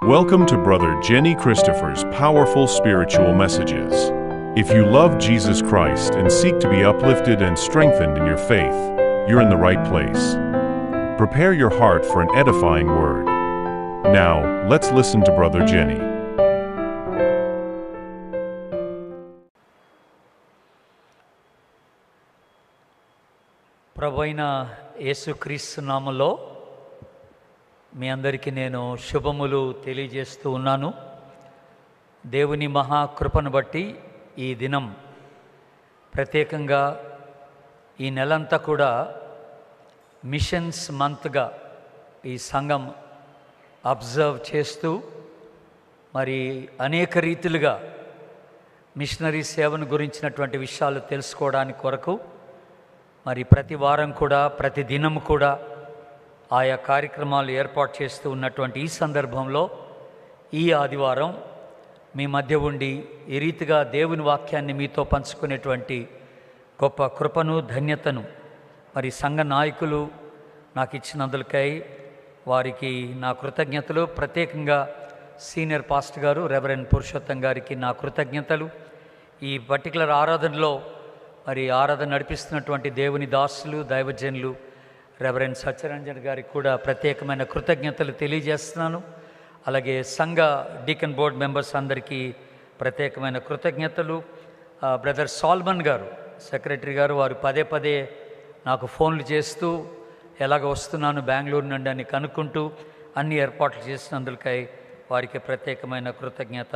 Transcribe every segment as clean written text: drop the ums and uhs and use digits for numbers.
Welcome to Brother Jenny Christopher's powerful spiritual messages. If you love Jesus Christ and seek to be uplifted and strengthened in your faith, you're in the right place. Prepare your heart for an edifying word. Now, let's listen to Brother Jenny. ప్రభువైన యేసుక్రీస్తు నామములో మీ అందరికీ నేను శుభములు తెలియజేస్తూ ఉన్నాను. దేవుని మహాకృపను బట్టి ఈ దినం ప్రత్యేకంగా ఈ నెలంతా కూడా మిషన్స్ మంత్గా ఈ సంఘం అబ్జర్వ్ చేస్తూ మరి అనేక రీతిలుగా మిషనరీ సేవను గురించినటువంటి విషయాలు తెలుసుకోవడానికి కొరకు మరి ప్రతి వారం కూడా ప్రతి దినం కూడా ఆయా కార్యక్రమాలు ఏర్పాటు చేస్తూ ఉన్నటువంటి ఈ సందర్భంలో ఈ ఆదివారం మీ మధ్య ఉండి ఈ రీతిగా దేవుని వాక్యాన్ని మీతో పంచుకునేటువంటి గొప్ప కృపను ధన్యతను మరి సంఘ నాయకులు నాకు ఇచ్చినందులకై వారికి నా కృతజ్ఞతలు. ప్రత్యేకంగా సీనియర్ పాస్టర్ గారు రెవరెండ్ పురుషోత్తం గారికి నా కృతజ్ఞతలు. ఈ పర్టికులర్ ఆరాధనలో మరి ఆరాధన నడిపిస్తున్నటువంటి దేవుని దాసులు దైవజనులు రెవరెండ్ సత్యరంజన్ గారికి కూడా ప్రత్యేకమైన కృతజ్ఞతలు తెలియజేస్తున్నాను. అలాగే సంఘ డీకన్ బోర్డ్ మెంబర్స్ అందరికీ ప్రత్యేకమైన కృతజ్ఞతలు. బ్రదర్ సాల్మన్ గారు సెక్రటరీ గారు వారు పదే పదే నాకు ఫోన్లు చేస్తూ ఎలాగ వస్తున్నాను బెంగళూరు నుండి అని కనుక్కుంటూ అన్ని ఏర్పాట్లు చేసినందుకై వారికి ప్రత్యేకమైన కృతజ్ఞత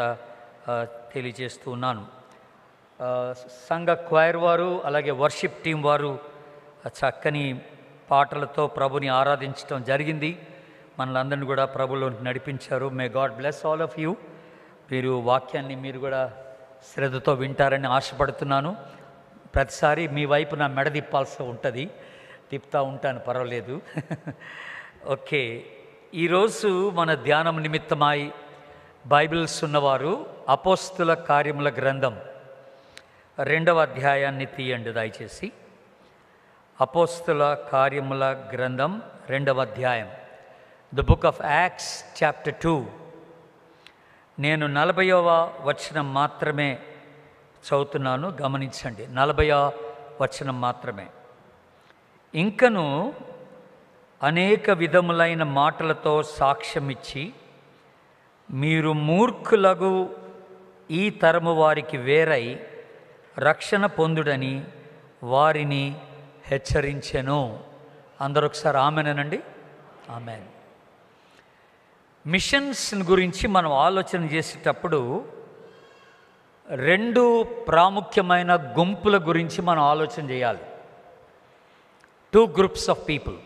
తెలియజేస్తూ ఉన్నాను. సంఘ క్వైర్ వారు అలాగే వర్షిప్ టీం వారు చక్కని పాటలతో ప్రభుని ఆరాధించడం జరిగింది. మనలందరినీ కూడా ప్రభులో నడిపించారు. May God bless all of you. మీరు వాక్యాన్ని మీరు కూడా శ్రద్ధతో వింటారని ఆశపడుతున్నాను. ప్రతిసారి మీ వైపు నా మెడ తిప్పాల్సి ఉంటుంది, తిప్పుతూ ఉంటాను, పర్వాలేదు. ఓకే, ఈరోజు మన ధ్యానం నిమిత్తమై బైబిల్స్ ఉన్నవారు అపోస్తుల కార్యముల గ్రంథం 2వ అధ్యాయాన్ని తీయండి దయచేసి. అపోస్తుల కార్యముల గ్రంథం 2వ అధ్యాయం, the book of acts chapter 2. నేను 40వ వచనం మాత్రమే చదువుతున్నాను, గమనించండి. 40వ వచనం మాత్రమే. ఇంకను అనేక విధములైన మాటలతో సాక్ష్యమిచ్చి మీరు మూర్ఖులగు ఈ తరము వారికి వేరై రక్షణ పొందుడని వారిని హెచ్చరించెను. అందరూ ఒకసారి ఆమెనండి. ఆమెన్. మిషన్స్ గురించి మనం ఆలోచన చేసేటప్పుడు 2 ప్రాముఖ్యమైన గుంపుల గురించి మనం ఆలోచన చేయాలి. 2 గ్రూప్స్ ఆఫ్ పీపుల్.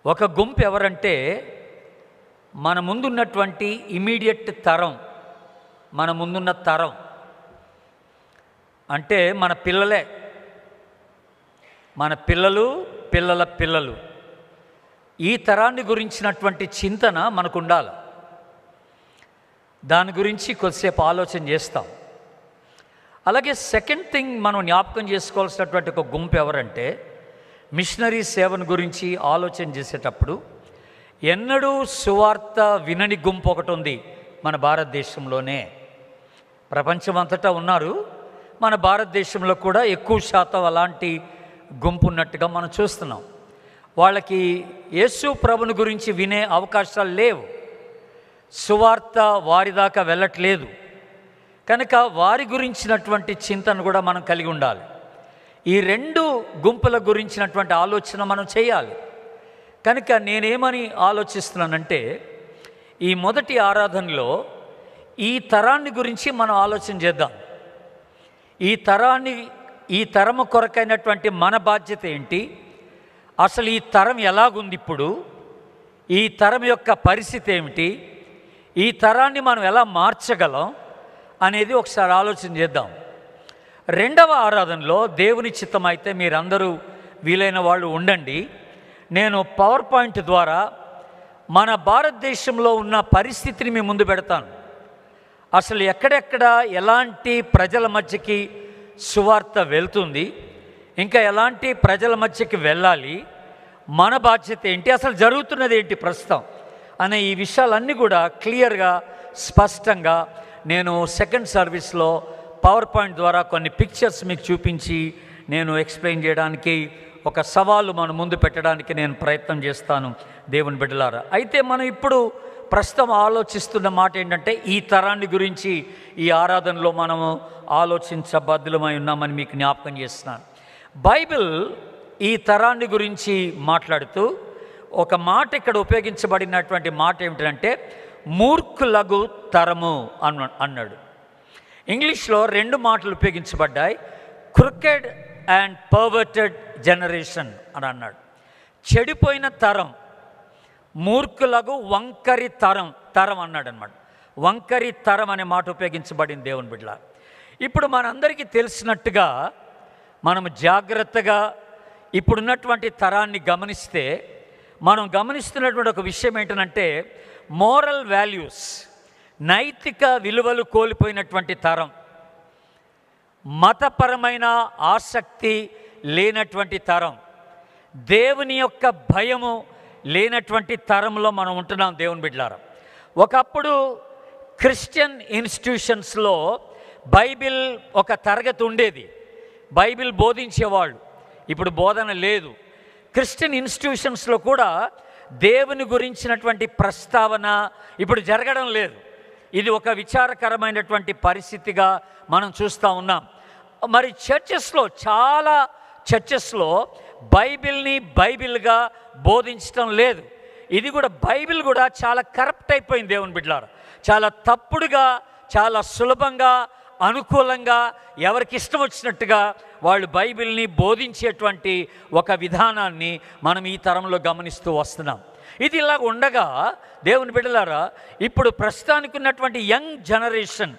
ఒక గుంపు ఎవరంటే మన ముందున్నటువంటి ఇమీడియట్ తరం, మన ముందున్న తరం అంటే మన పిల్లలే, మన పిల్లలు, పిల్లల పిల్లలు. ఈ తరాన్ని గురించినటువంటి చింతన మనకు ఉండాలి. దాని గురించి కొద్దిసేపు ఆలోచన చేస్తాం. అలాగే సెకండ్ థింగ్ మనం జ్ఞాపకం చేసుకోవాల్సినటువంటి ఒక గుంపు ఎవరంటే మిషనరీ సేవను గురించి ఆలోచన చేసేటప్పుడు ఎన్నడూ సువార్త వినని గుంపు ఒకటి ఉంది మన భారతదేశంలోనే. ప్రపంచమంతటా ఉన్నారు, మన భారతదేశంలో కూడా ఎక్కువ శాతం అలాంటి గుంపు ఉన్నట్టుగా మనం చూస్తున్నాం. వాళ్ళకి యేసు ప్రభుని గురించి వినే అవకాశాలు లేవు, సువార్త వారి దాకా వెళ్ళట్లేదు. కనుక వారి గురించినటువంటి చింతన కూడా మనం కలిగి ఉండాలి. ఈ 2 గుంపుల గురించినటువంటి ఆలోచన మనం చేయాలి. కనుక నేనేమని ఆలోచిస్తున్నానంటే ఈ మొదటి ఆరాధనలో ఈ తరాన్ని గురించి మనం ఆలోచన చేద్దాం. ఈ తరము కొరకైనటువంటి మన బాధ్యత ఏంటి, అసలు ఈ తరం ఎలాగుంది, ఇప్పుడు ఈ తరం యొక్క పరిస్థితి ఏమిటి, ఈ తరాన్ని మనం ఎలా మార్చగలం అనేది ఒకసారి ఆలోచన చేద్దాం. 2వ ఆరాధనలో దేవుని చిత్తం అయితే మీరందరూ వీలైన వాళ్ళు ఉండండి. నేను పవర్ పాయింట్ ద్వారా మన భారతదేశంలో ఉన్న పరిస్థితిని మీ ముందు పెడతాను. అసలు ఎక్కడెక్కడ ఎలాంటి ప్రజల మధ్యకి సువార్త వెళ్తుంది, ఇంకా ఎలాంటి ప్రజల మధ్యకి వెళ్ళాలి, మన బాధ్యత ఏంటి, అసలు జరుగుతున్నది ఏంటి ప్రస్తుతం అనే ఈ విషయాలన్నీ కూడా క్లియర్గా స్పష్టంగా నేను సెకండ్ సర్వీస్లో పవర్ పాయింట్ ద్వారా కొన్ని పిక్చర్స్ మీకు చూపించి నేను ఎక్స్ప్లెయిన్ చేయడానికి ఒక సవాలు మన ముందు పెట్టడానికి నేను ప్రయత్నం చేస్తాను దేవుని బిడ్డలారా. అయితే మనం ఇప్పుడు ప్రస్తుతం ఆలోచిస్తున్న మాట ఏంటంటే ఈ తరాన్ని గురించి ఈ ఆరాధనలో మనము ఆలోచించబద్ధులమై ఉన్నామని మీకు జ్ఞాపకం చేస్తున్నాను. బైబిల్ ఈ తరాన్ని గురించి మాట్లాడుతూ ఒక మాట ఇక్కడ ఉపయోగించబడినటువంటి మాట ఏమిటంటే మూర్ఖులగు తరము అన్నాడు. ఇంగ్లీష్లో 2 మాటలు ఉపయోగించబడ్డాయి, క్రికెడ్ అండ్ పర్వర్టెడ్ జనరేషన్ అని అన్నాడు. చెడిపోయిన తరం, మూర్ఖులకు వంకరి తరం అన్నాడు అనమాట. వంకరి తరం అనే మాట ఉపయోగించబడింది దేవుని బిడ్డ. ఇప్పుడు మనందరికీ తెలిసినట్టుగా మనం జాగ్రత్తగా ఇప్పుడున్నటువంటి తరాన్ని గమనిస్తే మనం గమనిస్తున్నటువంటి ఒక విషయం ఏంటంటే మోరల్ వాల్యూస్, నైతిక విలువలు కోల్పోయినటువంటి తరం, మతపరమైన ఆసక్తి లేనటువంటి తరం, దేవుని యొక్క భయము లేనటువంటి తరంలో మనం ఉంటున్నాం దేవుని బిడ్డలారా. ఒకప్పుడు క్రిస్టియన్ ఇన్స్టిట్యూషన్స్లో బైబిల్ ఒక తరగతి ఉండేది, బైబిల్ బోధించేవాళ్ళు. ఇప్పుడు బోధన లేదు. క్రిస్టియన్ ఇన్స్టిట్యూషన్స్లో కూడా దేవుని గురించినటువంటి ప్రస్తావన ఇప్పుడు జరగడం లేదు. ఇది ఒక విచారకరమైనటువంటి పరిస్థితిగా మనం చూస్తూ ఉన్నాం. మరి చాలా చర్చెస్లో బైబిల్ని బైబిల్గా బోధించడం లేదు. ఇది కూడా బైబిల్ కూడా చాలా కరప్ట్ అయిపోయింది దేవుని బిడ్డలారా. చాలా తప్పుడుగా, చాలా సులభంగా, అనుకూలంగా, ఎవరికి ఇష్టం వచ్చినట్టుగా వాళ్ళు బైబిల్ని బోధించేటువంటి ఒక విధానాన్ని మనం ఈ తరంలో గమనిస్తూ వస్తున్నాం. ఇది ఇలా ఉండగా దేవుని బిడ్డలారా, ఇప్పుడు ప్రస్తుతానికి ఉన్నటువంటి యంగ్ జనరేషన్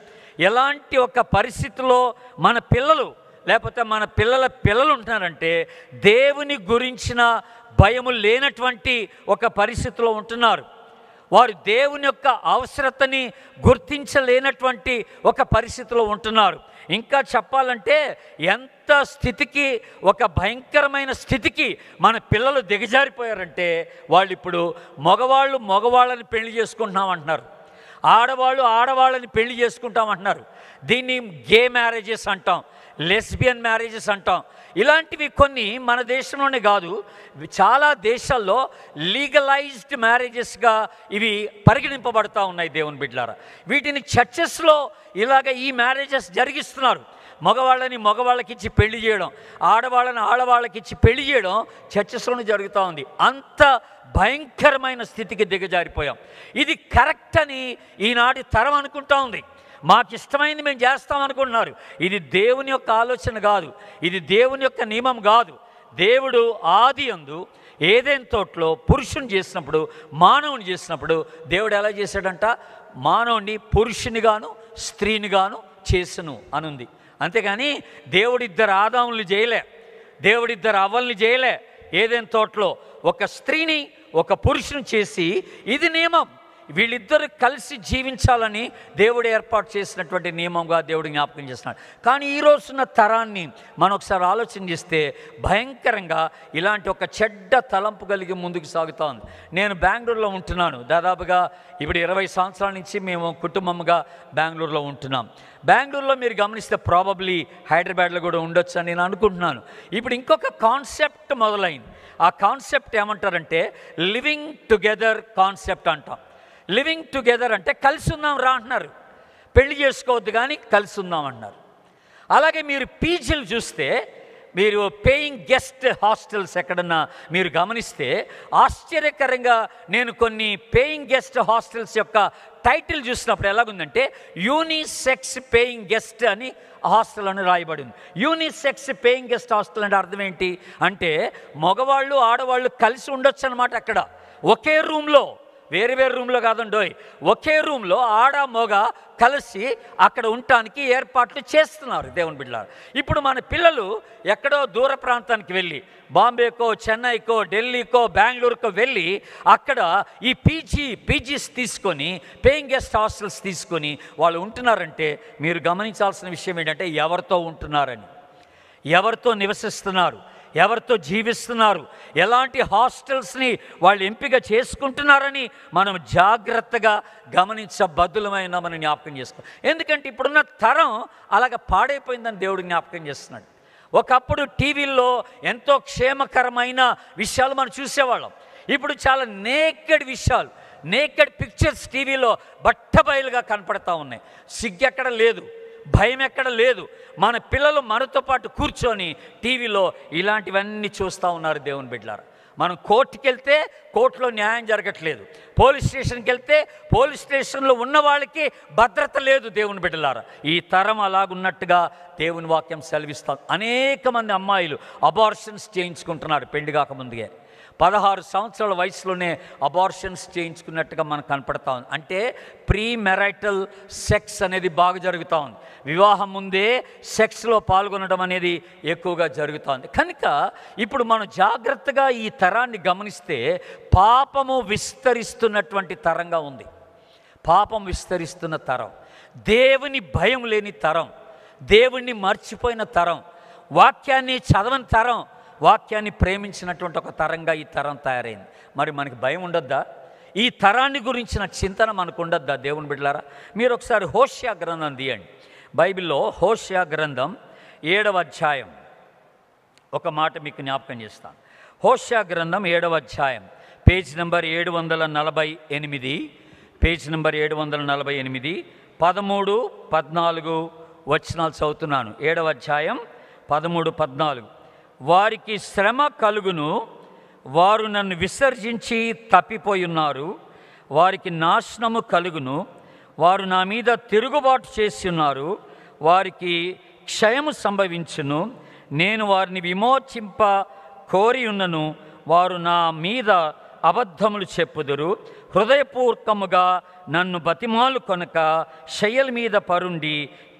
ఎలాంటి ఒక పరిస్థితిలో మన పిల్లలు లేకపోతే మన పిల్లలు ఉంటున్నారంటే దేవుని గురించిన భయము లేనటువంటి ఒక పరిస్థితిలో ఉంటున్నారు. వారు దేవుని యొక్క అవసరతని గుర్తించలేనటువంటి ఒక పరిస్థితిలో ఉంటున్నారు. ఇంకా చెప్పాలంటే ఎంత స్థితికి, ఒక భయంకరమైన స్థితికి మన పిల్లలు దిగజారిపోయారంటే వాళ్ళు ఇప్పుడు మగవాళ్ళని పెళ్లి చేసుకుంటున్నామంటున్నారు, ఆడవాళ్ళని పెళ్లి చేసుకుంటామంటున్నారు. దీన్ని గే మ్యారేజెస్ అంటాం, లెస్బియన్ మ్యారేజెస్ అంటాం. ఇలాంటివి కొన్ని మన దేశంలోనే కాదు, చాలా దేశాల్లో లీగలైజ్డ్ మ్యారేజెస్గా ఇవి పరిగణింపబడతా ఉన్నాయి దేవుని బిడ్డలారా. వీటిని చర్చెస్లో ఇలాగ ఈ మ్యారేజెస్ జరిగిస్తున్నారు. మగవాళ్ళకి ఇచ్చి పెళ్లి చేయడం, ఆడవాళ్ళకి ఇచ్చి పెళ్లి చేయడం చర్చెస్లోనే జరుగుతూ ఉంది. అంత భయంకరమైన స్థితికి దిగజారిపోయాం. ఇది కరెక్ట్ అని ఈనాటి తరం అనుకుంటా ఉంది. మాకు ఇష్టమైంది మేము చేస్తామనుకుంటున్నారు. ఇది దేవుని యొక్క ఆలోచన కాదు, ఇది దేవుని యొక్క నియమం కాదు. దేవుడు ఆది యందు ఏదైనా తోటలో పురుషుని చేసినప్పుడు, మానవుని చేసినప్పుడు దేవుడు ఎలా చేశాడంట? మానవుని పురుషునిగాను స్త్రీనిగాను చేసును అనుంది. అంతేగాని దేవుడిద్దరు ఆదాములు చేయలే, దేవుడిద్దరు అవ్వల్ని చేయలే. ఏదైనా తోటలో ఒక స్త్రీని ఒక పురుషుని చేసి ఇది నియమం, వీళ్ళిద్దరు కలిసి జీవించాలని దేవుడు ఏర్పాటు చేసినటువంటి నియమంగా దేవుడు జ్ఞాపకం చేస్తున్నాడు. కానీ ఈ రోజున్న తరాన్ని మనం ఒకసారి ఆలోచన చేస్తే భయంకరంగా ఇలాంటి ఒక చెడ్డ తలంపు కలిగి ముందుకు సాగుతూ ఉంది. నేను బెంగళూరులో ఉంటున్నాను. దాదాపుగా ఇప్పుడు 20 సంవత్సరాల నుంచి మేము కుటుంబంగా బెంగళూరులో ఉంటున్నాం. బెంగళూరులో మీరు గమనిస్తే ప్రాబబ్లీ హైదరాబాద్లో కూడా ఉండొచ్చు అని నేను అనుకుంటున్నాను. ఇప్పుడు ఇంకొక కాన్సెప్ట్ మొదలైంది. ఆ కాన్సెప్ట్ ఏమంటారంటే లివింగ్ టుగెదర్ కాన్సెప్ట్ అంటాం. లివింగ్ టుగెదర్ అంటే కలిసి ఉందాం రా అంటున్నారు. పెళ్లి చేసుకోవద్దు కానీ కలిసి ఉందాం అంటున్నారు. అలాగే మీరు పీజీలు చూస్తే, మీరు పేయింగ్ గెస్ట్ హాస్టల్స్ ఎక్కడన్నా మీరు గమనిస్తే ఆశ్చర్యకరంగా నేను కొన్ని పేయింగ్ గెస్ట్ హాస్టల్స్ యొక్క టైటిల్ చూసినప్పుడు ఎలాగుందంటే యూనిసెక్స్ పేయింగ్ గెస్ట్ అని హాస్టల్ అని రాయబడింది. యూనిసెక్స్ పేయింగ్ గెస్ట్ హాస్టల్ అంటే అర్థం ఏంటి అంటే మగవాళ్ళు ఆడవాళ్ళు కలిసి ఉండొచ్చు అనమాట. అక్కడ ఒకే రూమ్లో, వేరు రూమ్లో కాదండోయ్, ఒకే రూమ్లో ఆడ మగ కలిసి అక్కడ ఉండటానికి ఏర్పాట్లు చేస్తున్నారు దేవుని బిడ్డలారా. ఇప్పుడు మన పిల్లలు ఎక్కడో దూర ప్రాంతానికి వెళ్ళి, బాంబేకో, చెన్నైకో, ఢిల్లీకో, బెంగళూరుకో వెళ్ళి అక్కడ ఈ పీజీస్ తీసుకొని, పేయింగ్ గెస్ట్ హాస్టల్స్ తీసుకొని వాళ్ళు ఉంటున్నారంటే మీరు గమనించాల్సిన విషయం ఏంటంటే ఎవరితో ఉంటున్నారని, ఎవరితో నివసిస్తున్నారు, ఎవరితో జీవిస్తున్నారు, ఎలాంటి హాస్టల్స్ని వాళ్ళు ఎంపిక చేసుకుంటున్నారని మనం జాగ్రత్తగా గమనించబద్దులమైన మనం జ్ఞాపకం చేసుకో. ఎందుకంటే ఇప్పుడున్న తరం అలాగ పాడైపోయిందని దేవుడు జ్ఞాపకం చేస్తున్నాడు. ఒకప్పుడు టీవీల్లో ఎంతో క్షేమకరమైన విషయాలు మనం చూసేవాళ్ళం. ఇప్పుడు చాలా నేకెడ్ విషయాలు, నేకెడ్ పిక్చర్స్ టీవీలో బట్టబయలుగా కనపడతా ఉన్నాయి. సిగ్గెక్కడ లేదు, భయం ఎక్కడ లేదు. మన పిల్లలు మనతో పాటు కూర్చొని టీవీలో ఇలాంటివన్నీ చూస్తూ ఉన్నారు. దేవుని బిడ్డలారా, మనం కోర్టుకి వెళ్తే కోర్టులో న్యాయం జరగట్లేదు, పోలీస్ స్టేషన్కి వెళ్తే పోలీస్ స్టేషన్లో ఉన్న వాళ్ళకి భద్రత లేదు. దేవుని బిడ్డలారా, ఈ తరం అలాగున్నట్టుగా దేవుని వాక్యం సెలవిస్తాం. అనేక మంది అమ్మాయిలు అబార్షన్స్ చేయించుకుంటున్నారు పెళ్లి కాకముందుగా. 16 సంవత్సరాల వయసులోనే అబార్షన్స్ చేయించుకున్నట్టుగా మనకు కనపడతా ఉంది. అంటే ప్రీ మెరైటల్ సెక్స్ అనేది బాగా జరుగుతూ ఉంది. వివాహం ముందే సెక్స్లో పాల్గొనడం అనేది ఎక్కువగా జరుగుతూ ఉంది. కనుక ఇప్పుడు మనం జాగ్రత్తగా ఈ తరాన్ని గమనిస్తే పాపము విస్తరిస్తున్నటువంటి తరంగా ఉంది. పాపం విస్తరిస్తున్న తరం, దేవుని భయం లేని తరం, దేవుణ్ణి మర్చిపోయిన తరం, వాక్యాన్ని చదవని తరం, వాక్యాన్ని ప్రేమించినటువంటి ఒక తరంగా ఈ తరం తయారైంది. మరి మనకి భయం ఉండొద్దా? ఈ తరాన్ని గురించిన చింతన మనకు ఉండొద్దా? దేవుని బిడ్డలారా, మీరు ఒకసారి హోషేయ గ్రంథం తీయండి. బైబిల్లో హోషేయ గ్రంథం 7వ అధ్యాయం ఒక మాట మీకు జ్ఞాపకం చేస్తాను. హోషేయ గ్రంథం 7వ అధ్యాయం, పేజ్ నెంబర్ 748, పేజ్ నెంబర్ 748, 13, 14 వచనాలు చదువుతున్నాను. 7వ అధ్యాయం 13, 14. వారికి శ్రమ కలుగును, వారు నన్ను విసర్జించి తప్పిపోయి ఉన్నారు. వారికి నాశనము కలుగును, వారు నా మీద తిరుగుబాటు చేసి ఉన్నారు. వారికి క్షయము సంభవించును, నేను వారిని విమోచింప కోరి ఉన్నను. వారు నా మీద అబద్ధములు చెప్పుదురు, హృదయపూర్వకముగా నన్ను బతిమాలు కొనక శయ్యల మీద పరుండి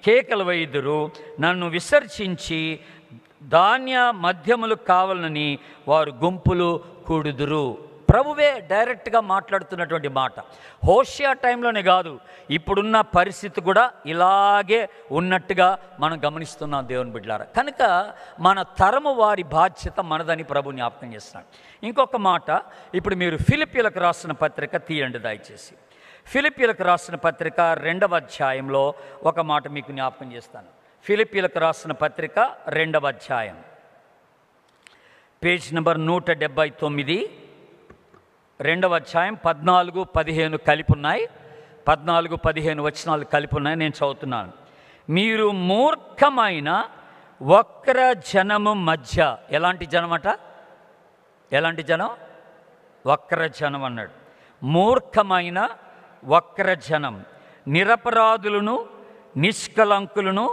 కేకలు వేయుదురు. నన్ను విసర్జించి ధాన్య మధ్యములు కావాలని వారు గుంపులు కూడుదురు. ప్రభువే డైరెక్ట్గా మాట్లాడుతున్నటువంటి మాట. హోషేయ టైంలోనే కాదు, ఇప్పుడున్న పరిస్థితి కూడా ఇలాగే ఉన్నట్టుగా మనం గమనిస్తున్నాం దేవుని బిడ్డలారా. కనుక మన తరము వారి బాధ్యత మనదని ప్రభు జ్ఞాపకం చేస్తున్నాడు. ఇంకొక మాట, ఇప్పుడు మీరు ఫిలిప్పీలకు రాసిన పత్రిక తీయండి దయచేసి. ఫిలిప్పీలకు రాసిన పత్రిక 2వ అధ్యాయంలో ఒక మాట మీకు జ్ఞాపకం చేస్తాను. ఫిలిప్పీలకు రాసిన పత్రిక 2వ అధ్యాయం, పేజ్ నెంబర్ 179, 2వ అధ్యాయం 14, 15 కలిపి ఉన్నాయి. 14, 15 వచనాలు కలిపి ఉన్నాయి. నేను చదువుతున్నాను. మీరు మూర్ఖమైన వక్ర జనము మధ్య, ఎలాంటి జనం అట? ఎలాంటి జనం? వక్ర జనం అన్నాడు. మూర్ఖమైన వక్ర జనం, నిరపరాధులను, నిష్కలంకులను,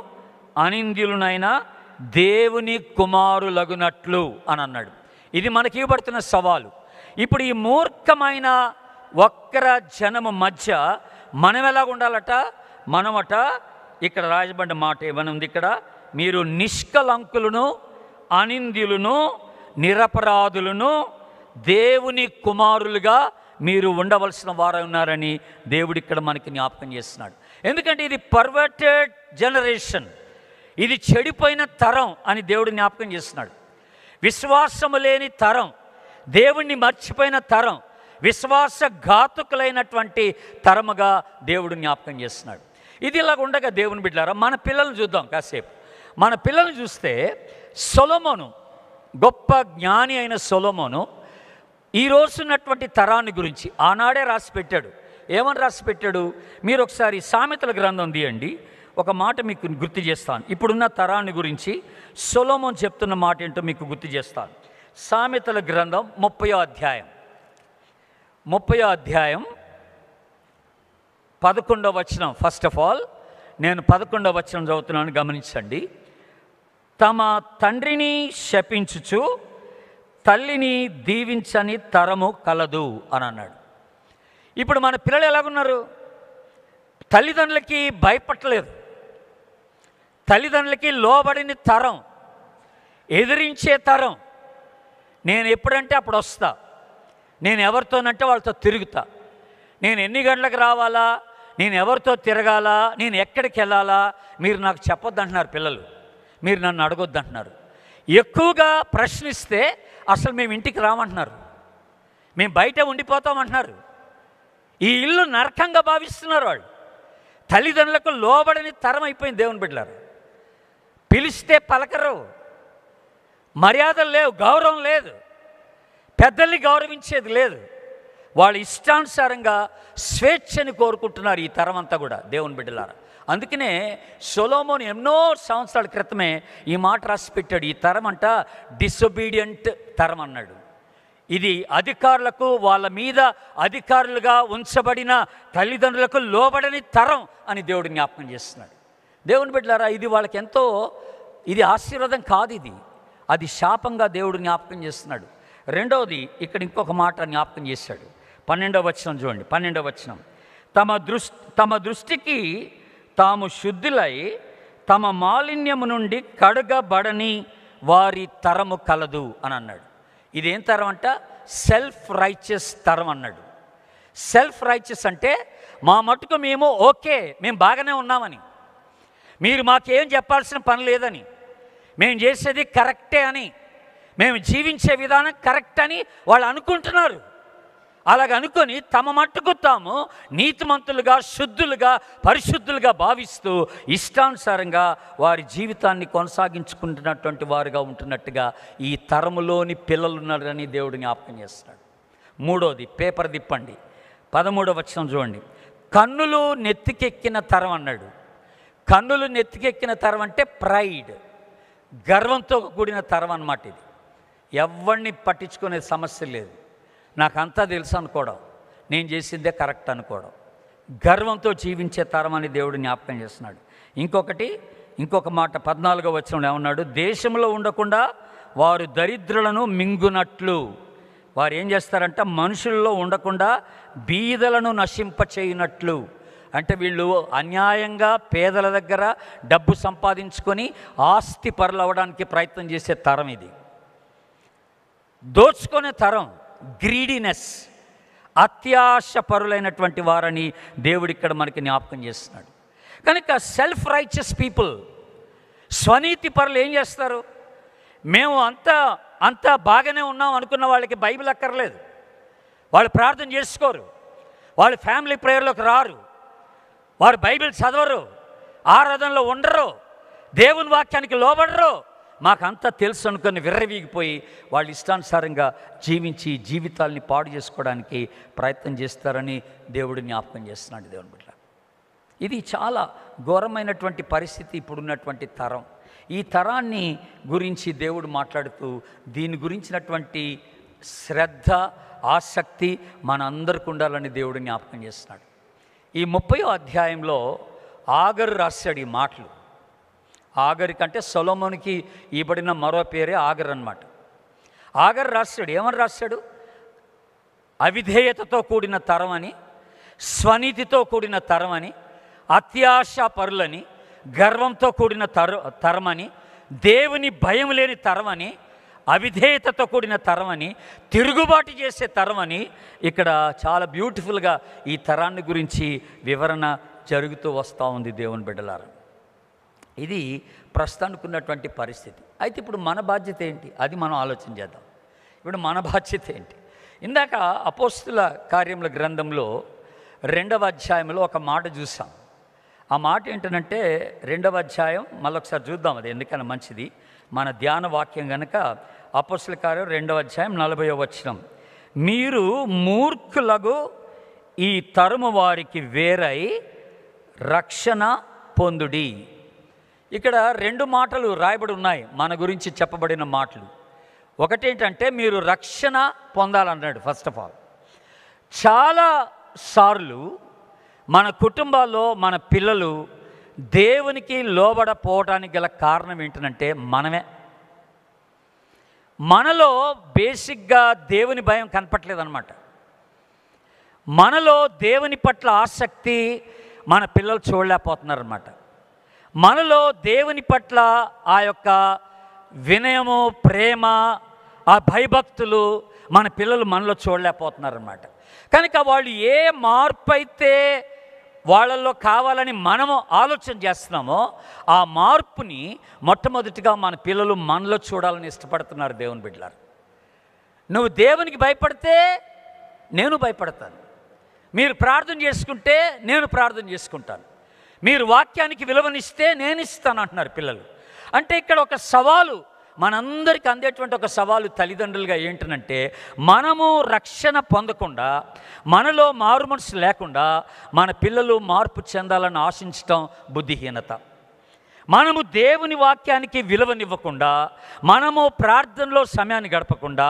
అనింద్యులనైన దేవుని కుమారులగునట్లు అని అన్నాడు. ఇది మనకి ఇవ్వబడుతున్న సవాలు. ఇప్పుడు ఈ మూర్ఖమైన వక్ర జనము మధ్య మనం ఎలా ఉండాలట? మనమట ఇక్కడ రాయబడిన మాట ఏమని ఉంది ఇక్కడ? మీరు నిష్కలంకులను, అనింద్యులను, నిరపరాధులను, దేవుని కుమారులుగా మీరు ఉండవలసిన వారు ఉన్నారని దేవుడు ఇక్కడ మనకి జ్ఞాపకం చేస్తున్నాడు. ఎందుకంటే ఇది పర్వర్టెడ్ జనరేషన్, ఇది చెడిపోయిన తరం అని దేవుడు జ్ఞాపకం చేస్తున్నాడు. విశ్వాసము లేని తరం, దేవుణ్ణి మర్చిపోయిన తరం, విశ్వాసఘాతుకులైనటువంటి తరముగా దేవుడు జ్ఞాపకం చేస్తున్నాడు. ఇది ఇలాగ ఉండగా దేవుని బిడ్డలారా, మన పిల్లల్ని చూద్దాం కాసేపు. మన పిల్లల్ని చూస్తే సొలొమోను, గొప్ప జ్ఞాని అయిన సొలొమోను ఈ రోజున్నటువంటి తరాన్ని గురించి ఆనాడే రాసి పెట్టాడు. ఏమని రాసి పెట్టాడు? మీరు ఒకసారి సామెతల గ్రంథం తీయండి. ఒక మాట మీకు గుర్తు చేస్తాను. ఇప్పుడున్న తరాన్ని గురించి సొలొమోను చెప్తున్న మాట ఏంటో మీకు గుర్తు చేస్తాను. సామెతల గ్రంథం 30వ అధ్యాయం, 11వ వచనం. ఫస్ట్ ఆఫ్ ఆల్ నేను 11వ వచనం చదువుతున్నాను, గమనించండి. తమ తండ్రిని శపించుచు తల్లిని దీవించని తరము కలదు అని అన్నాడు. ఇప్పుడు మన పిల్లలు ఎలాగున్నారు? తల్లిదండ్రులకి భయపడలేదు, తల్లిదండ్రులకి లోబడిన తరం, ఎదిరించే తరం. నేను ఎప్పుడంటే అప్పుడు వస్తా, నేను ఎవరితోనంటే వాళ్ళతో తిరుగుతా, నేను ఎన్ని గంటలకు రావాలా, నేను ఎవరితో తిరగాలా, నేను ఎక్కడికి వెళ్ళాలా మీరు నాకు చెప్పొద్దు అంటున్నారు పిల్లలు, మీరు నన్ను అడగొద్దు అంటున్నారు. ఎక్కువగా ప్రశ్నిస్తే అసలు మేము ఇంటికి రామంటున్నారు, మేము బయట ఉండిపోతామంటున్నారు. ఈ ఇల్లు నరకంగా భావిస్తున్నారు వాళ్ళు. తల్లిదండ్రులకు లోబడని తరం అయిపోయింది దేవుని బిడ్డలారు. పిలిస్తే పలకరు, మర్యాదలు లేవు, గౌరవం లేదు, పెద్దల్ని గౌరవించేది లేదు. వాళ్ళు ఇష్టానుసారంగా స్వేచ్ఛని కోరుకుంటున్నారు ఈ తరం అంతా కూడా దేవుని బిడ్డలారా. అందుకనే సొలొమోను ఎన్నో సంవత్సరాల క్రితమే ఈ మాట రాసి పెట్టాడు. ఈ తరం అంట డిసొబీడియంట్ తరం అన్నాడు. ఇది అధికారులకు, వాళ్ళ మీద అధికారులుగా ఉంచబడిన తల్లిదండ్రులకు లోబడని తరం అని దేవుడు జ్ఞాపకం చేస్తున్నాడు. దేవుని బిడ్డలారా, ఇది వాళ్ళకి ఎంతో, ఇది ఆశీర్వాదం కాదు, అది శాపంగా దేవుడు జ్ఞాపకం చేస్తున్నాడు. రెండవది ఇక్కడ ఇంకొక మాట జ్ఞాపకం చేశాడు. 12వ వచనం చూడండి. 12వ వచనం, తమ దృష్టికి తాము శుద్ధులై తమ మాలిన్యము నుండి కడగబడని వారి తరము కలదు అని అన్నాడు. ఇదేం తరం అంట? సెల్ఫ్ రైచియస్ తరం అన్నాడు. సెల్ఫ్ రైచియస్ అంటే మా మటుకు మేము ఓకే, మేము బాగానే ఉన్నామని, మీరు మాకేం చెప్పాల్సిన పని లేదని, మేము చేసేది కరెక్టే అని, మేము జీవించే విధానం కరెక్ట్ అని వాళ్ళు అనుకుంటున్నారు. అలాగ అనుకొని తమ మట్టుకు తాము నీతిమంతులుగా, శుద్ధులుగా, పరిశుద్ధులుగా భావిస్తూ ఇష్టానుసారంగా వారి జీవితాన్ని కొనసాగించుకుంటున్నటువంటి వారుగా ఉంటున్నట్టుగా ఈ తరములోని పిల్లలు ఉన్నారని దేవుడు జ్ఞాపకం చేస్తున్నాడు. మూడోది, పేపర్ తిప్పండి, 13వ వచనం చూడండి. కన్నులు నెత్తికెక్కిన తరం అన్నాడు. కన్నులు నెత్తికెక్కిన తరం అంటే ప్రైడ్, గర్వంతో కూడిన తరం అన్నమాట. ఇది ఎవరిని పట్టించుకునే సమస్య లేదు, నాకంతా తెలుసు అనుకోవడం, నేను చేసిందే కరెక్ట్ అనుకోవడం, గర్వంతో జీవించే తరం అని దేవుడు జ్ఞాపకం చేస్తున్నాడు. ఇంకొక మాట 14వ వచనంలో ఏమన్నాడు? దేశంలో ఉండకుండా వారు దరిద్రులను మింగునట్లు. వారు ఏం చేస్తారంట? మనుషుల్లో ఉండకుండా బీదలను నశింపచేయునట్లు. అంటే వీళ్ళు అన్యాయంగా పేదల దగ్గర డబ్బు సంపాదించుకొని ఆస్తి పరులు అవ్వడానికి ప్రయత్నం చేసే తరం ఇది. దోచుకునే తరం, గ్రీడీనెస్, అత్యాశ పరులైనటువంటి వారని దేవుడు ఇక్కడ మనకి జ్ఞాపకం చేస్తున్నాడు. కనుక సెల్ఫ్ రైచియస్ పీపుల్, స్వనీతి పరులు ఏం చేస్తారు? మేము అంతా బాగానే ఉన్నాం అనుకున్న వాళ్ళకి బైబిల్ అక్కర్లేదు, వాళ్ళు ప్రార్థన చేసుకోరు, వాళ్ళు ఫ్యామిలీ ప్రేయర్లోకి రారు, వారు బైబిల్ చదవరు, ఆరాధనలో ఉండరు, దేవుని వాక్యానికి లోబడరు, మాకంతా తెలుసు అనుకుని విర్రవీగిపోయి వాళ్ళు ఇష్టానుసారంగా జీవించి జీవితాల్ని పాడు చేసుకోవడానికి ప్రయత్నం చేస్తారని దేవుడు జ్ఞాపకం చేస్తున్నాడు. దేవుని బిడ్డ, ఇది చాలా ఘోరమైనటువంటి పరిస్థితి ఇప్పుడున్నటువంటి తరం. ఈ తరాన్ని గురించి దేవుడు మాట్లాడుతూ దీని గురించినటువంటి శ్రద్ధ, ఆసక్తి మన అందరికి ఉండాలని దేవుడు జ్ఞాపకం చేస్తున్నాడు. ఈ 30వ అధ్యాయంలో ఆగరు రాశాడు ఈ మాటలు. ఆగరు కంటే సొలొమోనుకి ఇవ్వబడిన మరో పేరే ఆగరు అన్నమాట. ఆగరు రాశాడు, ఏమని రాశాడు? అవిధేయతతో కూడిన తరం అని, స్వనీతితో కూడిన తరం అని, అత్యాశ పరులని, గర్వంతో కూడిన తరమని, దేవుని భయం లేని తరమని, అవిధేయతతో కూడిన తరమని, తిరుగుబాటు చేసే తరమని ఇక్కడ చాలా బ్యూటిఫుల్గా ఈ తరాన్ని గురించి వివరణ జరుగుతూ వస్తూ ఉంది. దేవుని బిడ్డలారా, ఇది ప్రస్తుతానికి ఉన్నటువంటి పరిస్థితి. అయితే ఇప్పుడు మన బాధ్యత ఏంటి? అది మనం ఆలోచన చేద్దాం. ఇప్పుడు మన బాధ్యత ఏంటి? ఇందాక అపోస్తుల కార్యముల గ్రంథంలో 2వ అధ్యాయంలో ఒక మాట చూసాం. ఆ మాట ఏంటంటే 2వ అధ్యాయం మళ్ళొకసారి చూద్దాం, అది ఎందుకన్నా మంచిది మన ధ్యాన వాక్యం కనుక. అపోస్తుల కార్యం 2వ అధ్యాయం 40వ వచనం, మీరు మూర్ఖులకు ఈ తరుము వారికి వేరై రక్షణ పొందుడి. ఇక్కడ 2 మాటలు రాయబడి ఉన్నాయి మన గురించి చెప్పబడిన మాటలు. ఒకటేంటంటే మీరు రక్షణ పొందాలన్నాడు. ఫస్ట్ ఆఫ్ ఆల్, చాలా సార్లు మన కుటుంబాల్లో మన పిల్లలు దేవునికి లోబడపోవడానికి గల కారణం ఏంటంటే మనమే. మనలో బేసిక్గా దేవుని భయం కనపట్లేదన్నమాట. మనలో దేవుని పట్ల ఆసక్తి మన పిల్లలు చూడలేకపోతున్నారన్నమాట. మనలో దేవుని పట్ల ఆ యొక్క వినయము, ప్రేమ, ఆ భయభక్తులు మన పిల్లలు మనలో చూడలేకపోతున్నారన్నమాట. కనుక వాళ్ళు ఏ మార్పు అయితే వాళ్ళల్లో కావాలని మనము ఆలోచన చేస్తున్నామో ఆ మార్పుని మొట్టమొదటిగా మన పిల్లలు మనలో చూడాలని ఇష్టపడుతున్నారు దేవుని బిడ్డలారు. నువ్వు దేవునికి భయపడితే నేను భయపడతాను, మీరు ప్రార్థన చేసుకుంటే నేను ప్రార్థన చేసుకుంటాను, మీరు వాక్యానికి విలువనిస్తే నేను ఇస్తాను అంటున్నారు పిల్లలు. అంటే ఇక్కడ ఒక సవాలు మనందరికీ అందేటువంటి ఒక సవాలు తల్లిదండ్రులుగా ఏంటంటే, మనము రక్షణ పొందకుండా, మనలో మారు మనసు లేకుండా మన పిల్లలు మార్పు చెందాలని ఆశించటం బుద్ధిహీనత. మనము దేవుని వాక్యానికి విలువనివ్వకుండా, మనము ప్రార్థనలో సమయాన్ని గడపకుండా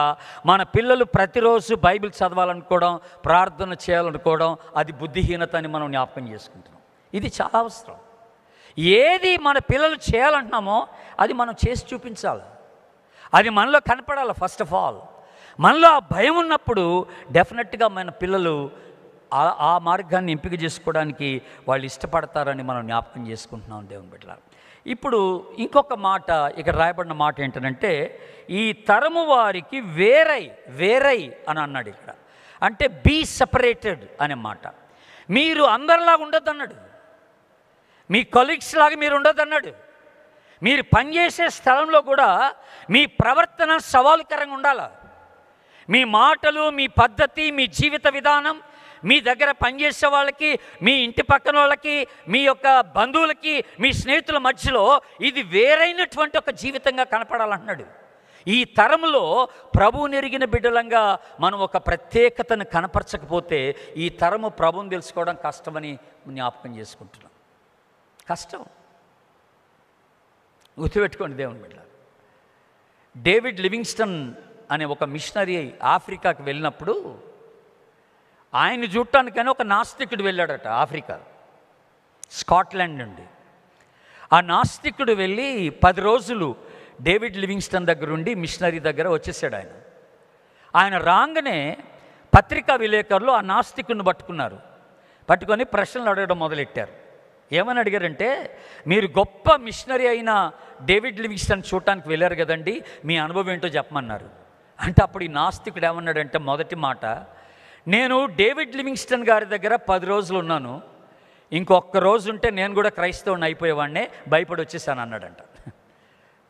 మన పిల్లలు ప్రతిరోజు బైబిల్ చదవాలనుకోవడం, ప్రార్థన చేయాలనుకోవడం అది బుద్ధిహీనత అని మనం జ్ఞాపకం చేసుకుంటున్నాం. ఇది చాలా అవసరం. ఏది మన పిల్లలు చేయాలంటున్నామో అది మనం చేసి చూపించాలి, అది మనలో కనపడాలి. ఫస్ట్ ఆఫ్ ఆల్ మనలో ఆ భయం ఉన్నప్పుడు డెఫినెట్గా మన పిల్లలు ఆ మార్గాన్ని ఎంపిక చేసుకోవడానికి వాళ్ళు ఇష్టపడతారని మనం జ్ఞాపకం చేసుకుంటున్నాం దేవుని బిడ్డలారా. ఇప్పుడు ఇంకొక మాట ఇక్కడ రాయబడిన మాట ఏంటంటే, ఈ తరము వారికి వేరై అని అన్నాడు ఇక్కడ. అంటే బీ సెపరేటెడ్ అనే మాట. మీరు అందరిలాగా ఉండొద్దు అన్నాడు, మీ కొలీగ్స్ లాగా మీరు ఉండొద్దు అన్నాడు. మీరు పనిచేసే స్థలంలో కూడా మీ ప్రవర్తన సవాలుకరంగా ఉండాలి. మీ మాటలు, మీ పద్ధతి, మీ జీవిత విధానం మీ దగ్గర పనిచేసే వాళ్ళకి, మీ ఇంటి పక్కన వాళ్ళకి, మీ యొక్క బంధువులకి, మీ స్నేహితుల మధ్యలో ఇది వేరైనటువంటి ఒక జీవితంగా కనపడాలంటున్నాడు. ఈ తరంలో ప్రభువుని ఎరిగిన బిడ్డలంగా మనం ఒక ప్రత్యేకతను కనపరచకపోతే ఈ తరము ప్రభువుని తెలుసుకోవడం కష్టమని జ్ఞాపకం చేసుకుంటున్నాం. కష్టం. గుర్తుపెట్టుకోండి దేవుని బిడ్డ. డేవిడ్ లివింగ్స్టన్ అనే ఒక మిషనరీ ఆఫ్రికాకి వెళ్ళినప్పుడు ఆయన చూడటానికని ఒక నాస్తికుడు వెళ్ళాడట ఆఫ్రికా, స్కాట్లాండ్ నుండి. ఆ నాస్తికుడు వెళ్ళి 10 రోజులు డేవిడ్ లివింగ్స్టన్ దగ్గర ఉండి మిషనరీ దగ్గర వచ్చేసాడు. ఆయన రాగానే పత్రికా విలేకరులు ఆ నాస్తికుడిని పట్టుకొని ప్రశ్నలు అడగడం మొదలెట్టారు. ఏమని అడిగారంటే, మీరు గొప్ప మిషనరీ అయిన డేవిడ్ లివింగ్స్టన్ చూడటానికి వెళ్ళారు కదండి, మీ అనుభవం ఏంటో చెప్పమన్నారు. అంటే అప్పుడు ఈ నాస్తికుడు ఏమన్నాడంటే, మొదటి మాట, నేను డేవిడ్ లివింగ్స్టన్ గారి దగ్గర 10 రోజులు ఉన్నాను, ఇంకొక రోజు ఉంటే నేను కూడా క్రైస్తవుని అయిపోయేవాడినే, భయపడి వచ్చేసాను అన్నాడంట.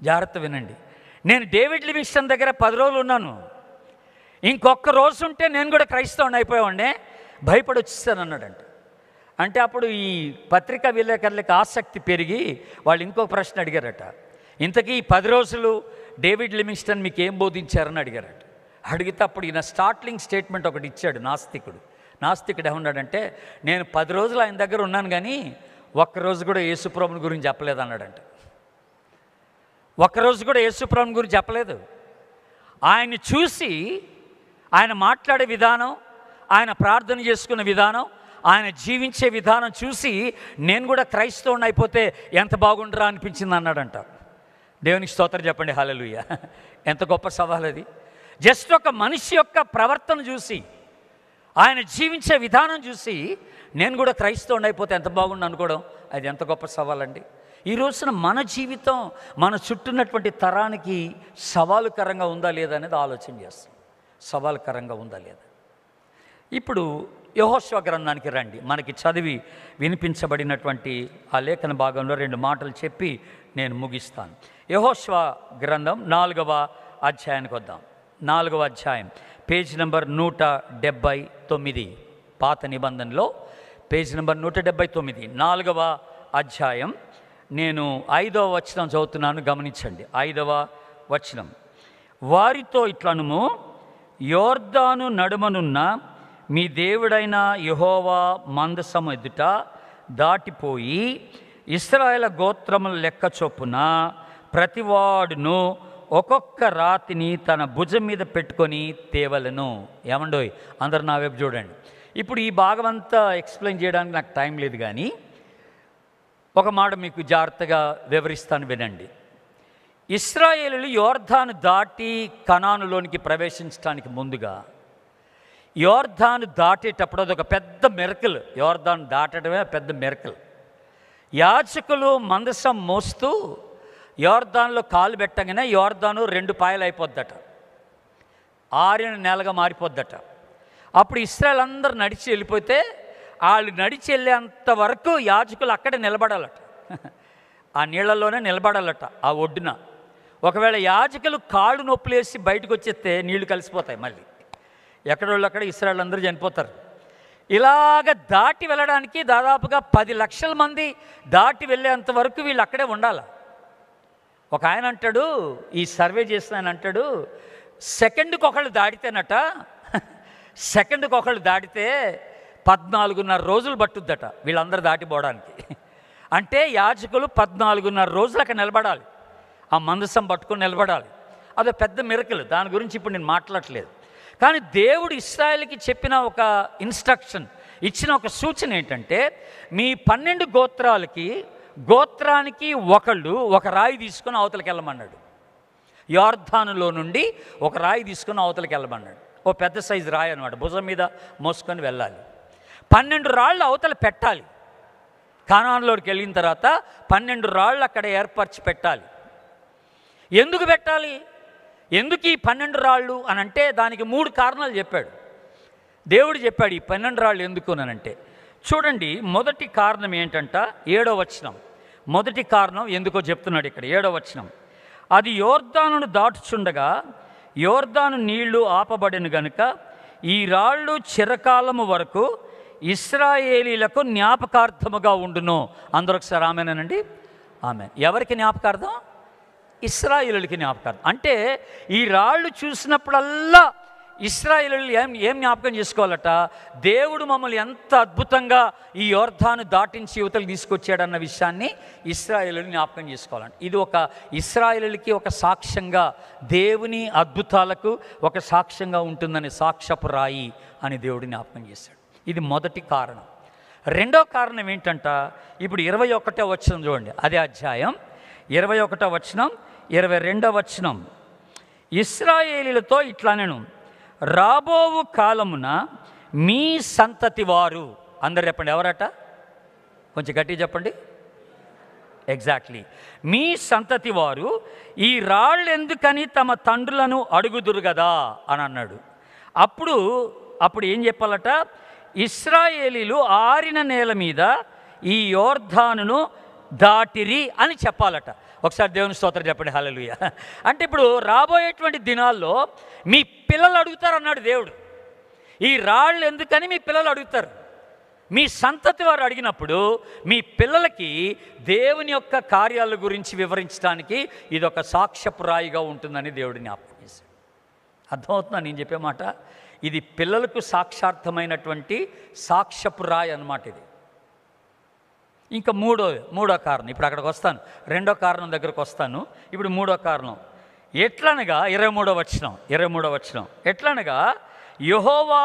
జాగ్రత్త వినండి. నేను డేవిడ్ లివింగ్స్టన్ దగ్గర 10 రోజులు ఉన్నాను, ఇంకొక రోజు ఉంటే నేను కూడా క్రైస్తవుని అయిపోయేవాడినే, భయపడి వచ్చేసాను అన్నాడంట. అంటే అప్పుడు ఈ పత్రికా విలేకరులకు ఆసక్తి పెరిగి వాళ్ళు ఇంకొక ప్రశ్న అడిగారట, ఇంతకీ ఈ 10 రోజులు డేవిడ్ లివింగ్స్టన్ మీకు ఏం బోధించారని అడిగారట. అడిగితే అప్పుడు ఈయన స్టార్ట్లింగ్ స్టేట్మెంట్ ఒకటి ఇచ్చాడు నాస్తికుడు ఏమన్నాడంటే, నేను 10 రోజులు ఆయన దగ్గర ఉన్నాను కానీ ఒక్కరోజు కూడా యేసుప్రభుని గురించి చెప్పలేదు అన్నాడంట. ఒక్కరోజు కూడా యేసుప్రభుని గురించి చెప్పలేదు. ఆయన్ని చూసి, ఆయన మాట్లాడే విధానం, ఆయన ప్రార్థన చేసుకునే విధానం, ఆయన జీవించే విధానం చూసి నేను కూడా క్రైస్తవుని అయిపోతే ఎంత బాగుండరా అనిపించింది అన్నాడంట. దేవునికి స్తోత్రం చెప్పండి, హల్లెలూయా. ఎంత గొప్ప సవాల్ అది. జస్ట్ ఒక మనిషి యొక్క ప్రవర్తన చూసి, ఆయన జీవించే విధానం చూసి నేను కూడా క్రైస్తవుని అయిపోతే ఎంత బాగుండు అనుకోవడం, అది ఎంత గొప్ప సవాల్ అండి. ఈ రోజున మన జీవితం మన చుట్టూన్నటువంటి తరానికి సవాలుకరంగా ఉందా లేదా అనేది ఆలోచన చేస్తాం. సవాలుకరంగా ఉందా లేదా. ఇప్పుడు యెహోషువ గ్రంథానికి రండి. మనకి చదివి వినిపించబడినటువంటి ఆ లేఖన భాగంలో 2 మాటలు చెప్పి నేను ముగిస్తాను. యెహోషువ గ్రంథం 4వ అధ్యాయానికి వద్దాం. 4వ అధ్యాయం, పేజ్ నెంబర్ 179, పాత నిబంధనలో పేజ్ నెంబర్ 179, 4వ అధ్యాయం. నేను 5వ వచనం చదువుతున్నాను, గమనించండి. 5వ వచనం, వారితో ఇట్లనుము, యోర్దాను నడుమనున్న మీ దేవుడైన యెహోవా మందసము ఎదుట దాటిపోయి ఇశ్రాయేలు గోత్రముల లెక్క చొప్పున ప్రతివాడును ఒక్కొక్క రాతిని తన భుజం మీద పెట్టుకొని తేవలను. ఏమండోయ్, అందరు నా వైపు చూడండి. ఇప్పుడు ఈ భాగం అంతా ఎక్స్ప్లెయిన్ చేయడానికి నాకు టైం లేదు, కానీ ఒక మాట మీకు జాగ్రత్తగా వివరిస్తాను, వినండి. ఇశ్రాయేలులు యోర్దాను దాటి కనానులోనికి ప్రవేశించడానికి ముందుగా, యోర్దాను దాటేటప్పుడు అదొక పెద్ద మిరకల్. యోర్దాను దాటడమే పెద్ద మిరకల్. యాజకులు మందసం మోస్తూ యోర్దానులో కాలు పెట్టగానే యోర్దాను 2 పాయలు అయిపోద్దట, ఆరిన నేలగా మారిపోద్దట. అప్పుడు ఇశ్రాయేలు అందరూ నడిచి వెళ్ళిపోతే వాళ్ళు నడిచి వెళ్ళేంత వరకు యాజకులు అక్కడే నిలబడాలట. ఆ నీళ్ళల్లోనే నిలబడాలట ఆ ఒడ్డున. ఒకవేళ యాజకులు కాళ్ళు నొప్పులేసి బయటకు వచ్చేస్తే నీళ్లు కలిసిపోతాయి. మళ్ళీ ఎక్కడోళ్ళు అక్కడ ఇశ్రాయేలు అందరూ చనిపోతారు. ఇలాగ దాటి వెళ్ళడానికి దాదాపుగా 10 లక్షల మంది దాటి వెళ్ళేంత వరకు వీళ్ళు అక్కడే ఉండాలి. ఒక ఆయన అంటాడు, ఈ సర్వే చేసిన ఆయన అంటాడు, సెకండ్కి ఒకళ్ళు దాటితేనట, సెకండ్కి ఒకళ్ళు దాటితే 14.5 రోజులు పట్టుద్దట వీళ్ళందరూ దాటిపోవడానికి. అంటే యాజకులు 14.5 రోజులు అక్కడ నిలబడాలి, ఆ మందసం పట్టుకొని నిలబడాలి. అదో పెద్ద మిరకలు, దాని గురించి ఇప్పుడు నేను మాట్లాడట్లేదు. కానీ దేవుడు ఇశ్రాయేలుకి చెప్పిన ఒక ఇన్స్ట్రక్షన్, ఇచ్చిన ఒక సూచన ఏంటంటే, మీ 12 గోత్రాలకి గోత్రానికి ఒకళ్ళు ఒక రాయి తీసుకొని అవతలకి వెళ్ళమన్నాడు. యోర్దానులో నుండి ఒక రాయి తీసుకొని అవతలకి వెళ్ళమన్నాడు. ఓ పెద్ద సైజు రాయి అనమాట, భుజం మీద మోసుకొని వెళ్ళాలి. 12 రాళ్ళు అవతల పెట్టాలి. కానానులోకి వెళ్ళిన తర్వాత 12 రాళ్ళు అక్కడ ఏర్పరిచి పెట్టాలి. ఎందుకు పెట్టాలి? ఎందుకు ఈ 12 రాళ్ళు అని అంటే దానికి 3 కారణాలు చెప్పాడు దేవుడు. చెప్పాడు ఈ 12 రాళ్ళు ఎందుకు అని అంటే, చూడండి, మొదటి కారణం ఏంటంట 7వ వచనం. మొదటి కారణం ఎందుకో చెప్తున్నాడు ఇక్కడ 7వ వచనం. అది యోర్దానును దాటుచుండగా యోర్దాను నీళ్లు ఆపబడిన గనుక ఈ రాళ్ళు చిరకాలము వరకు ఇశ్రాయేలీలకు జ్ఞాపకార్థముగా ఉండును. అందరూ ఒకసారి ఆమెనండి. ఆమె ఎవరికి జ్ఞాపకార్థం? ఇశ్రాయేలులకి జ్ఞాపకార్థం. అంటే ఈ రాళ్ళు చూసినప్పుడల్లా ఇశ్రాయేలీయులు ఏం జ్ఞాపకం చేసుకోవాలట? దేవుడు మమ్మల్ని ఎంత అద్భుతంగా ఈ యోర్దాను దాటించి యువతలు తీసుకొచ్చాడన్న విషయాన్ని ఇశ్రాయేలీయులు జ్ఞాపకం చేసుకోవాలంట. ఇది ఒక ఇశ్రాయేలీయులకి ఒక సాక్ష్యంగా, దేవుని అద్భుతాలకు ఒక సాక్ష్యంగా ఉంటుందని సాక్ష్యపు రాయి అని దేవుడు జ్ఞాపకం చేశాడు. ఇది మొదటి కారణం. రెండో కారణం ఏంటంట, ఇప్పుడు 21వ వచనం చూడండి, అదే అధ్యాయం 21వ వచనం 22వ వచనం. ఇశ్రాయేలీలతో ఇట్లా నేను రాబోవు కాలమున మీ సంతతి వారు, అందరు చెప్పండి ఎవరట? కొంచెం గట్టిగా చెప్పండి. ఎగ్జాక్ట్లీ, మీ సంతతి వారు ఈ రాళ్ళు ఎందుకని తమ తండ్రులను అడుగుదురు కదా అని అన్నాడు. అప్పుడు ఏం చెప్పాలట? ఇశ్రాయేలీలు ఆరిన నేల మీద ఈ యోర్దానును దాటిరి అని చెప్పాలట. ఒకసారి దేవుని స్తోత్రం చెప్పండి, హల్లెలూయా. అంటే ఇప్పుడు రాబోయేటువంటి దినాల్లో మీ పిల్లలు అడుగుతారు అన్నాడు దేవుడు. ఈ రాళ్ళు ఎందుకని మీ పిల్లలు అడుగుతారు. మీ సంతతి వారు అడిగినప్పుడు మీ పిల్లలకి దేవుని యొక్క కార్యాల గురించి వివరించడానికి ఇది ఒక సాక్ష్యపు రాయిగా ఉంటుందని దేవుడిని జ్ఞాపకం చేశాడు. అర్థమవుతుందా నేను చెప్పే మాట? ఇది పిల్లలకు సాక్షార్థమైనటువంటి సాక్ష్యపు రాయి అన్నమాట ఇది. ఇంకా మూడో కారణం, ఇప్పుడు అక్కడికి వస్తాను, రెండో కారణం దగ్గరకు వస్తాను. ఇప్పుడు మూడో కారణం ఎట్లనగా 23వ వచనం ఎట్లనగా యెహోవా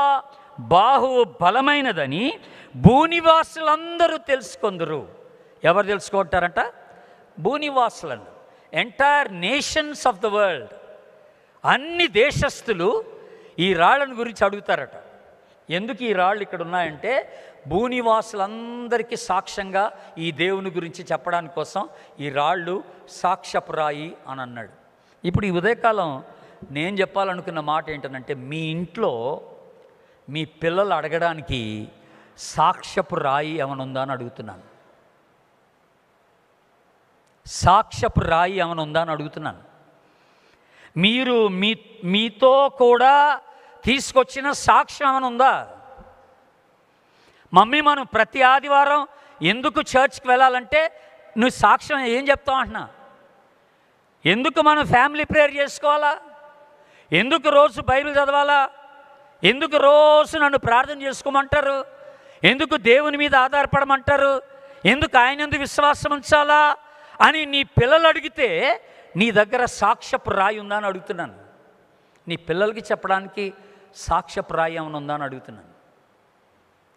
బాహువు బలమైనదని భూనివాసులందరూ తెలుసుకొందురు. ఎవరు తెలుసుకుంటారంట? భూనివాసులను, entire nations of the world, అన్ని దేశస్థులు ఈ రాళ్ళను గురించి అడుగుతారట. ఎందుకు ఈ రాళ్ళు ఇక్కడ ఉన్నాయంటే భూనివాసులందరికీ సాక్ష్యంగా ఈ దేవుని గురించి చెప్పడానికి కోసం ఈ రాళ్ళు సాక్ష్యపు రాయి అని అన్నాడు. ఇప్పుడు ఈ ఉదయకాలం నేను చెప్పాలనుకున్న మాట ఏంటంటే, మీ ఇంట్లో మీ పిల్లలు అడగడానికి సాక్ష్యపు రాయి ఏమైనా ఉందా అని అడుగుతున్నాను. సాక్ష్యపు రాయి ఏమైనా ఉందా అని అడుగుతున్నాను. మీరు మీతో కూడా తీసుకొచ్చిన సాక్ష్యం ఏమైనా ఉందా? మమ్మీ, మనం ప్రతి ఆదివారం ఎందుకు చర్చ్కి వెళ్ళాలంటే నువ్వు సాక్ష్యం ఏం చెప్తావు అంటున్నా. ఎందుకు మనం ఫ్యామిలీ ప్రేయర్ చేసుకోవాలా? ఎందుకు రోజు బైబిల్ చదవాలా? ఎందుకు రోజు నన్ను ప్రార్థన చేసుకోమంటారు? ఎందుకు దేవుని మీద ఆధారపడమంటారు? ఎందుకు ఆయన యందు విశ్వాసం ఉంచాలా అని నీ పిల్లలు అడిగితే నీ దగ్గర సాక్ష్యపు రాయి ఉందా అని అడుగుతున్నాను. నీ పిల్లలకి చెప్పడానికి సాక్ష్యపు రాయి ఏమైనా ఉందా అని అడుగుతున్నాను.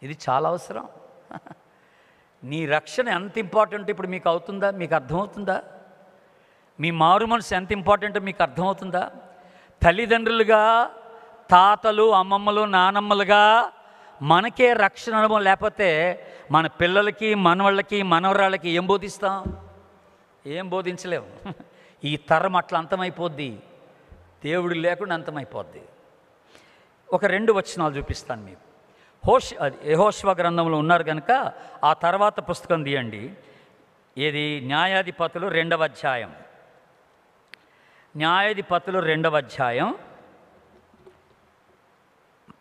ఇది చాలా అవసరం. నీ రక్షణ ఎంత ఇంపార్టెంట్ ఇప్పుడు మీకు అవుతుందా? మీకు అర్థమవుతుందా? మీ మారు మనసు ఎంత ఇంపార్టెంటో మీకు అర్థమవుతుందా? తల్లిదండ్రులుగా, తాతలు, అమ్మమ్మలు, నానమ్మలుగా మనకే రక్షణ అనుభవం లేకపోతే మన పిల్లలకి, మనవాళ్ళకి, మనవరాళ్ళకి ఏం బోధిస్తాం? ఏం బోధించలేము. ఈ తరం అట్లా అంతమైపోద్ది, దేవుడు లేకుండా అంతమైపోద్ది. ఒక 2 వచనాలు చూపిస్తాను మీకు. యెహోషువ గ్రంథంలో ఉన్నారు కనుక ఆ తర్వాత పుస్తకం తీయండి. ఏది? న్యాయాధిపతులు 2వ అధ్యాయం. న్యాయాధిపతులు 2వ అధ్యాయం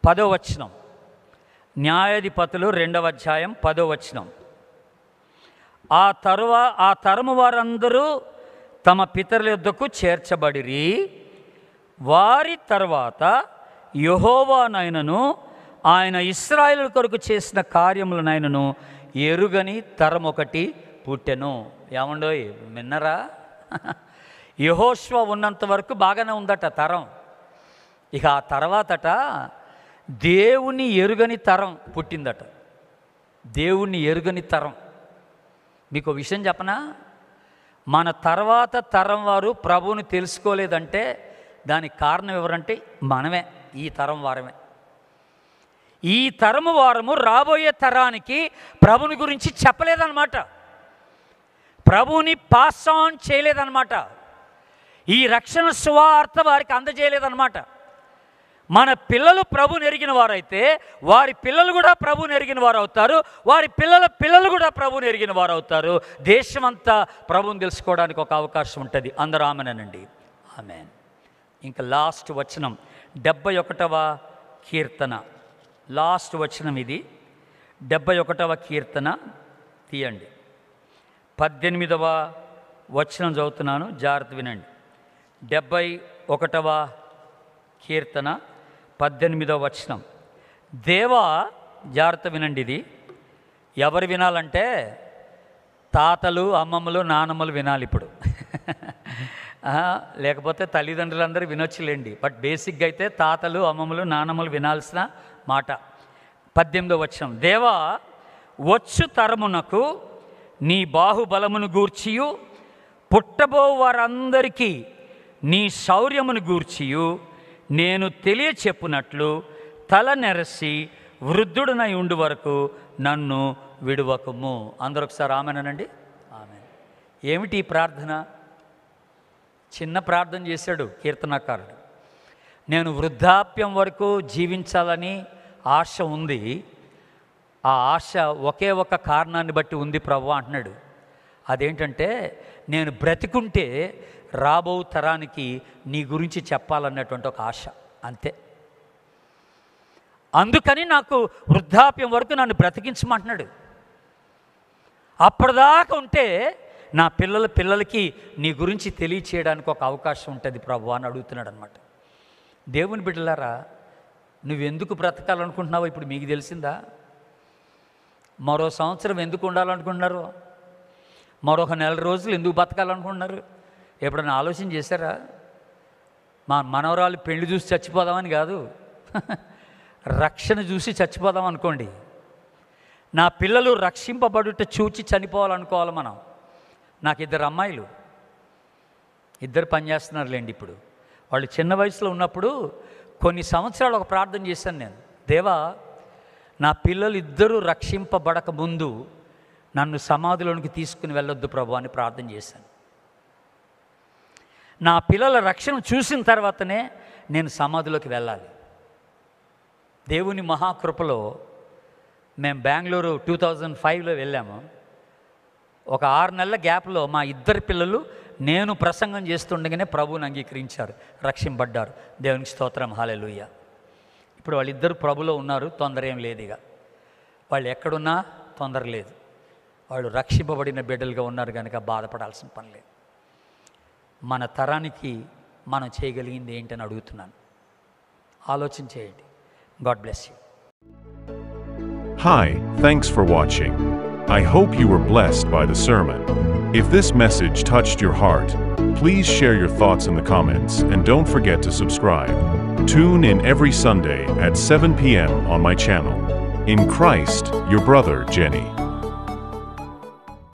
10వ వచనం. న్యాయాధిపతులు 2వ అధ్యాయం 10వ వచనం. ఆ తరము వారందరూ తమ పితరుల యొద్దకు చేర్చబడిరి. వారి తర్వాత యెహోవానైనను ఆయన ఇశ్రాయేలు కొరకు చేసిన కార్యములనైనను ఎరుగని తరం ఒకటి పుట్టెను. ఏమండోయ్, విన్నరా? యెహోషువ ఉన్నంత వరకు బాగానే ఉందట తరం. ఇక ఆ తర్వాతట దేవుని ఎరుగని తరం పుట్టిందట. దేవుణ్ణి ఎరుగని తరం. మీకు విషయం చెప్పనా? మన తర్వాత తరం వారు ప్రభువుని తెలుసుకోలేదంటే దానికి కారణం ఎవరంటే మనమే, ఈ తరం వారమే. ఈ తరము వారము రాబోయే తరానికి ప్రభుని గురించి చెప్పలేదన్నమాట. ప్రభువుని పాస్ ఆన్ చేయలేదన్నమాట. ఈ రక్షణ సువార్త వారికి అందజేయలేదన్నమాట. మన పిల్లలు ప్రభుని ఎరిగిన వారైతే వారి పిల్లలు కూడా ప్రభుని ఎరిగిన వారు అవుతారు. వారి పిల్లల పిల్లలు కూడా ప్రభుని ఎరిగిన వారు అవుతారు. దేశమంతా ప్రభుని తెలుసుకోవడానికి ఒక అవకాశం ఉంటుంది. అందరూ ఆమెనండి. ఆమెన్. ఇంకా లాస్ట్ వచనం 71వ కీర్తన. లాస్ట్ వచనం ఇది. 71వ కీర్తన తీయండి. 18వ వచనం చదువుతున్నాను, జాగ్రత్త వినండి. 71వ కీర్తన 18వ వచనం. దేవా, జాగ్రత్త వినండి. ఇది ఎవరు వినాలంటే తాతలు, అమ్మమ్మలు, నానమ్మలు వినాలి ఇప్పుడు. లేకపోతే తల్లిదండ్రులందరూ వినొచ్చులేండి. బట్ బేసిక్గా అయితే తాతలు, అమ్మమ్మలు, నానమ్మలు వినాల్సిన మాట. 18వ వచనం. దేవా, వచ్చు తరమునకు నీ బాహుబలమును గూర్చియు పుట్టబో వారందరికీ నీ శౌర్యమును గూర్చియు నేను తెలియచెప్పునట్లు తల నెరసి వృద్ధుడనై ఉండు వరకు నన్ను విడువకము. అందరూ ఒకసారి ఆమెనండి. ఆమె. ఏమిటి ఈ ప్రార్థన? చిన్న ప్రార్థన చేశాడు కీర్తనకారుడు. నేను వృద్ధాప్యం వరకు జీవించాలని ఆశ ఉంది. ఆ ఆశ ఒకే ఒక కారణాన్ని బట్టి ఉంది ప్రభు అంటున్నాడు. అదేంటంటే నేను బ్రతికుంటే రాబో తరానికి నీ గురించి చెప్పాలన్నటువంటి ఒక ఆశ, అంతే. అందుకని నాకు వృద్ధాప్యం వరకు నన్ను బ్రతికించమంటున్నాడు. అప్పటిదాకా ఉంటే నా పిల్లలకి నీ గురించి తెలియచేయడానికి ఒక అవకాశం ఉంటుంది ప్రభు అని అడుగుతున్నాడు అనమాట. దేవుని బిడ్డలారా, నువ్వెందుకు బ్రతకాలనుకుంటున్నావో ఇప్పుడు మీకు తెలిసిందా? మరో సంవత్సరం ఎందుకు ఉండాలనుకుంటున్నారు? మరొక 4 రోజులు ఎందుకు బతకాలనుకుంటున్నారు? ఎప్పుడైనా ఆలోచన చేశారా? మా మనవరాలు పెళ్లి చూసి చచ్చిపోదామని కాదు, రక్షణ చూసి చచ్చిపోదాం అనుకోండి. నా పిల్లలు రక్షింపబడుట చూచి చనిపోవాలనుకోవాలి మనం. నాకు 2 అమ్మాయిలు, 2 పనిచేస్తున్నారులేండి. ఇప్పుడు వాళ్ళు చిన్న వయసులో ఉన్నప్పుడు కొన్ని సంవత్సరాలు ఒక ప్రార్థన చేశాను నేను. దేవా, నా పిల్లలు 2 రక్షింపబడక ముందు నన్ను సమాధిలోనికి తీసుకుని వెళ్ళొద్దు ప్రభు అని ప్రార్థన చేశాను. నా పిల్లల రక్షణ చూసిన తర్వాతనే నేను సమాధిలోకి వెళ్ళాలి. దేవుని మహాకృపలో మేము బెంగళూరు 2005లో వెళ్ళాము. ఒక 6 నెలల గ్యాప్లో మా 2 పిల్లలు నేను ప్రసంగం చేస్తుండగానే ప్రభువుని అంగీకరించారు, రక్షింపబడ్డారు. దేవునికి స్తోత్రం, హల్లెలూయా. ఇప్పుడు వాళ్ళిద్దరు ప్రభులో ఉన్నారు. తొందర ఏం లేదు. ఇక వాళ్ళు ఎక్కడున్నా తొందర లేదు. వాళ్ళు రక్షింపబడిన బిడ్డలుగా ఉన్నారు కనుక బాధపడాల్సిన పని లేదు. మన తరానికి మనం చేయగలిగింది ఏంటని అడుగుతున్నాను. ఆలోచన చేయండి. God bless you. Hi, thanks for watching. I hope you were blessed by the sermon. If this message touched your heart, please share your thoughts in the comments and don't forget to subscribe. Tune in every Sunday at 7 p.m. on my channel. In Christ, your brother Jenny.